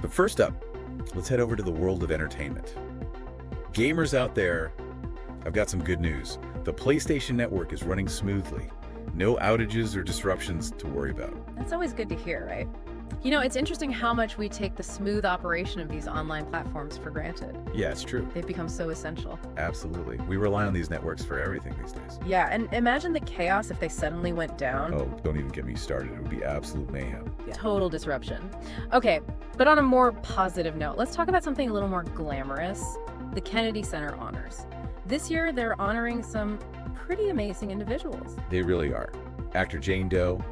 But first up, let's head over to the world of entertainment. Gamers out there, I've got some good news. The PlayStation Network is running smoothly. No outages or disruptions to worry about. That's always good to hear, right? You know, it's interesting how much we take the smooth operation of these online platforms for granted. Yeah, it's true. They've become so essential. Absolutely. We rely on these networks for everything these days. Yeah, and imagine the chaos if they suddenly went down. Oh, don't even get me started. It would be absolute mayhem. Yeah. Total disruption. Okay, but on a more positive note, let's talk about something a little more glamorous. The Kennedy Center Honors. This year, they're honoring some pretty amazing individuals. They really are. Actor Jane Doe,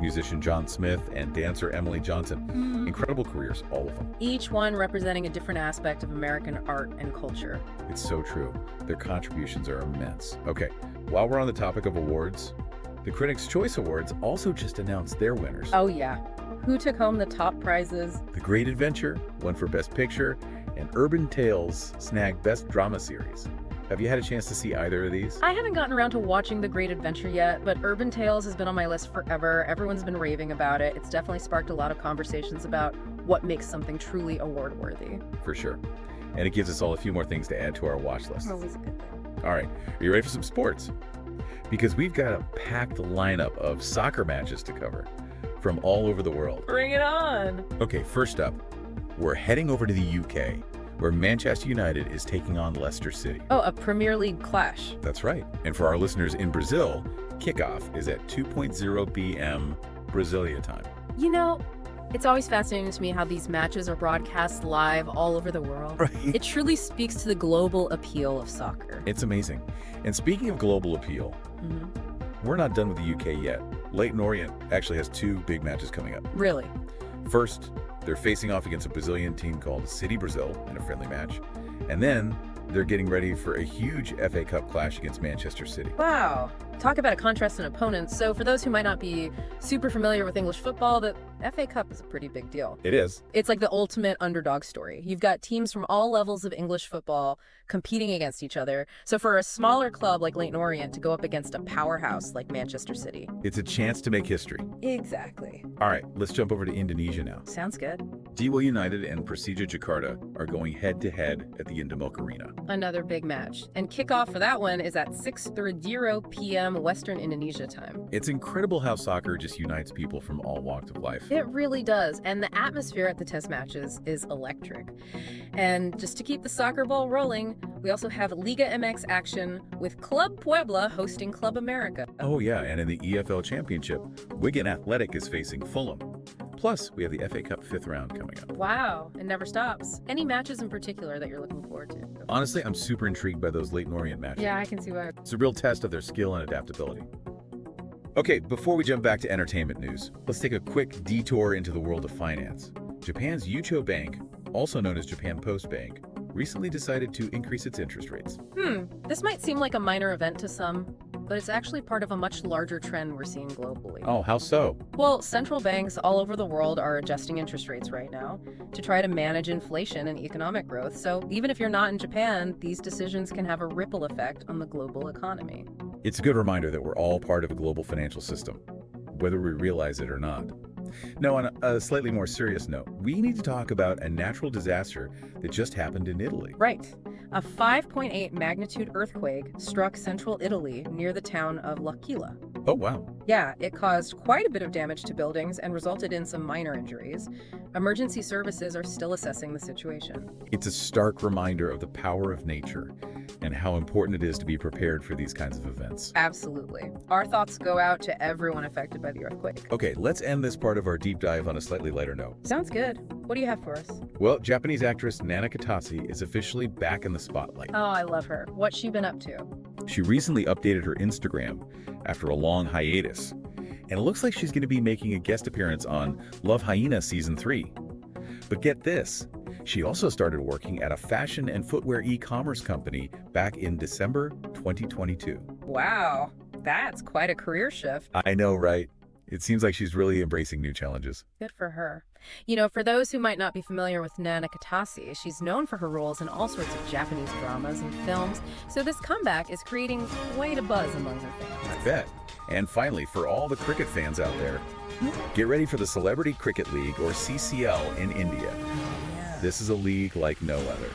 musician John Smith, and dancer Emily Johnson. Incredible careers, all of them. Each one representing a different aspect of American art and culture. It's so true. Their contributions are immense. Okay, while we're on the topic of awards, the Critics' Choice Awards also just announced their winners. Oh yeah. Who took home the top prizes? The Great Adventure won for Best Picture, and Urban Tales snagged Best Drama Series. Have you had a chance to see either of these? I haven't gotten around to watching The Great Adventure yet, but Urban Tales has been on my list forever. Everyone's been raving about it. It's definitely sparked a lot of conversations about what makes something truly award-worthy. For sure. And it gives us all a few more things to add to our watch list. Always a good thing. All right, are you ready for some sports? Because we've got a packed lineup of soccer matches to cover from all over the world. Bring it on! Okay, first up, we're heading over to the UK, where Manchester United is taking on Leicester City. Oh, a Premier League clash. That's right. And for our listeners in Brazil, kickoff is at 2:00 p.m. Brasilia time. You know, it's always fascinating to me how these matches are broadcast live all over the world. Right. It truly speaks to the global appeal of soccer. It's amazing. And speaking of global appeal, we're not done with the UK yet. Leyton Orient actually has two big matches coming up. Really? First, they're facing off against a Brazilian team called City Brazil in a friendly match. And then they're getting ready for a huge FA Cup clash against Manchester City. Wow. Talk about a contrast in opponents. So for those who might not be super familiar with English football, the FA Cup is a pretty big deal. It is. It's like the ultimate underdog story. You've got teams from all levels of English football competing against each other. So for a smaller club like Leyton Orient to go up against a powerhouse like Manchester City. It's a chance to make history. Exactly. All right, let's jump over to Indonesia now. Sounds good. Dewa United and Persija Jakarta are going head-to-head at the Indomilk Arena. Another big match. And kickoff for that one is at 6:30 p.m. Western Indonesia time. It's incredible how soccer just unites people from all walks of life. It really does. And the atmosphere at the test matches is electric. And just to keep the soccer ball rolling, we also have Liga MX action with Club Puebla hosting Club America. Oh yeah, and in the EFL Championship, Wigan Athletic is facing Fulham. Plus, we have the FA Cup 5th round coming up. Wow, it never stops. Any matches in particular that you're looking forward to? Honestly, I'm super intrigued by those Leyton Orient matches. Yeah, I can see why. It's a real test of their skill and adaptability. Okay, before we jump back to entertainment news, let's take a quick detour into the world of finance. Japan's Yucho Bank, also known as Japan Post Bank, recently decided to increase its interest rates. This might seem like a minor event to some, but it's actually part of a much larger trend we're seeing globally. Oh, how so? Well, central banks all over the world are adjusting interest rates right now to try to manage inflation and economic growth. So even if you're not in Japan, these decisions can have a ripple effect on the global economy. It's a good reminder that we're all part of a global financial system, whether we realize it or not. Now, on a slightly more serious note, we need to talk about a natural disaster that just happened in Italy. Right. A 5.8 magnitude earthquake struck central Italy near the town of L'Aquila. Oh, wow. Yeah, it caused quite a bit of damage to buildings and resulted in some minor injuries. Emergency services are still assessing the situation. It's a stark reminder of the power of nature and how important it is to be prepared for these kinds of events. Absolutely. Our thoughts go out to everyone affected by the earthquake. Okay, let's end this part of our deep dive on a slightly lighter note. Sounds good. What do you have for us? Well, Japanese actress Nana Katase is officially back in the spotlight. Oh, I love her. What's she been up to? She recently updated her Instagram after a long hiatus, and it looks like she's going to be making a guest appearance on Love Hyena Season 3. But get this, she also started working at a fashion and footwear e-commerce company back in December 2022. Wow, that's quite a career shift. I know, right? It seems like she's really embracing new challenges. Good for her. For those who might not be familiar with Nana Katase, she's known for her roles in all sorts of Japanese dramas and films, so this comeback is creating quite a buzz among her fans. I bet. And finally, for all the cricket fans out there, get ready for the Celebrity Cricket League, or CCL, in India. Yeah. This is a league like no other.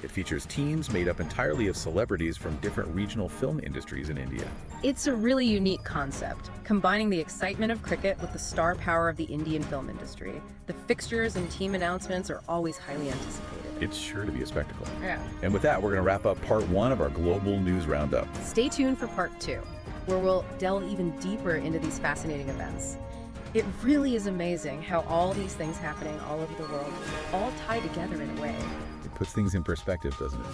It features teams made up entirely of celebrities from different regional film industries in India. It's a really unique concept, combining the excitement of cricket with the star power of the Indian film industry. The fixtures and team announcements are always highly anticipated. It's sure to be a spectacle. Yeah. And with that, we're going to wrap up part 1 of our global news roundup. Stay tuned for part 2, where we'll delve even deeper into these fascinating events. It really is amazing how all these things happening all over the world all tie together in a way. It puts things in perspective, doesn't it?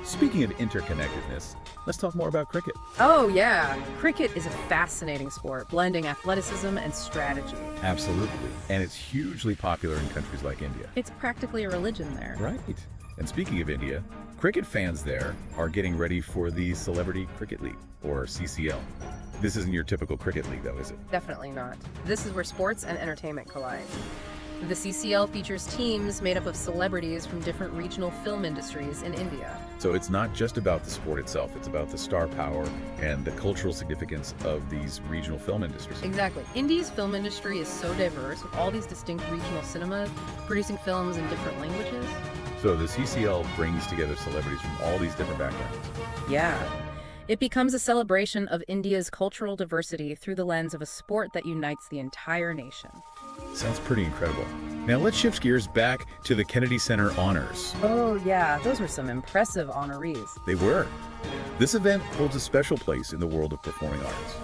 Speaking of interconnectedness, let's talk more about cricket. Oh yeah, cricket is a fascinating sport, blending athleticism and strategy. Absolutely. And it's hugely popular in countries like India. It's practically a religion there. Right. And speaking of India, cricket fans there are getting ready for the Celebrity Cricket League, or CCL. This isn't your typical cricket league, though, is it? Definitely not. This is where sports and entertainment collide. The CCL features teams made up of celebrities from different regional film industries in India. So it's not just about the sport itself, it's about the star power and the cultural significance of these regional film industries. Exactly. India's film industry is so diverse, with all these distinct regional cinemas producing films in different languages. So the CCL brings together celebrities from all these different backgrounds. Yeah. It becomes a celebration of India's cultural diversity through the lens of a sport that unites the entire nation. Sounds pretty incredible. Now let's shift gears back to the Kennedy Center Honors. Oh yeah, those were some impressive honorees. They were. This event holds a special place in the world of performing arts,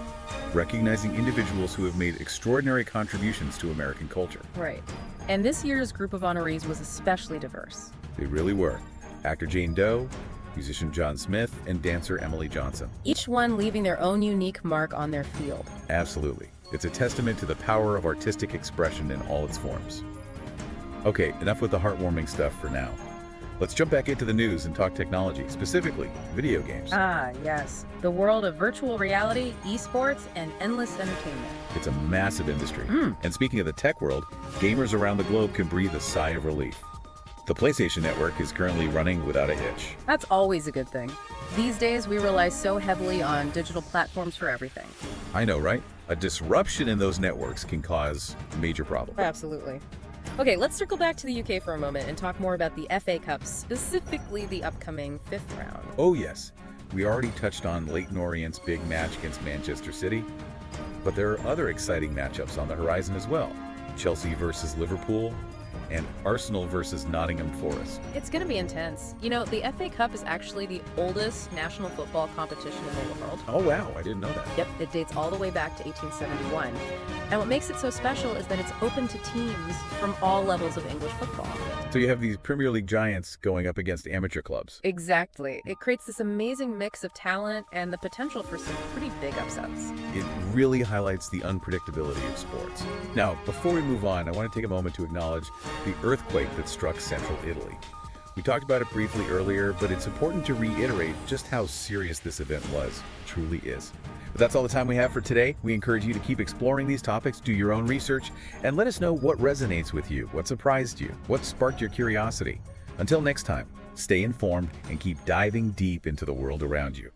recognizing individuals who have made extraordinary contributions to American culture. Right. And this year's group of honorees was especially diverse. They really were. Actor Jane Doe, musician John Smith, and dancer Emily Johnson. Each one leaving their own unique mark on their field. Absolutely. It's a testament to the power of artistic expression in all its forms. Okay, enough with the heartwarming stuff for now. Let's jump back into the news and talk technology, specifically video games. Ah, yes. The world of virtual reality, esports, and endless entertainment. It's a massive industry. And speaking of the tech world, gamers around the globe can breathe a sigh of relief. The PlayStation network is currently running without a hitch. That's always a good thing. These days, we rely so heavily on digital platforms for everything. I know, right? A disruption in those networks can cause major problems. Absolutely. Okay, let's circle back to the UK for a moment and talk more about the FA Cup, specifically the upcoming 5th round. Oh yes, we already touched on Leyton Orient's big match against Manchester City, but there are other exciting matchups on the horizon as well. Chelsea versus Liverpool, and Arsenal versus Nottingham Forest. It's going to be intense. The FA Cup is actually the oldest national football competition in the world. Oh wow, I didn't know that. Yep, it dates all the way back to 1871. And what makes it so special is that it's open to teams from all levels of English football. So you have these Premier League giants going up against amateur clubs. Exactly. It creates this amazing mix of talent and the potential for some pretty big upsets. It really highlights the unpredictability of sports. Now, before we move on, I want to take a moment to acknowledge the earthquake that struck central Italy. We talked about it briefly earlier, but it's important to reiterate just how serious this event was. It truly is. But that's all the time we have for today. We encourage you to keep exploring these topics, do your own research, and let us know what resonates with you, what surprised you, what sparked your curiosity. Until next time, stay informed and keep diving deep into the world around you.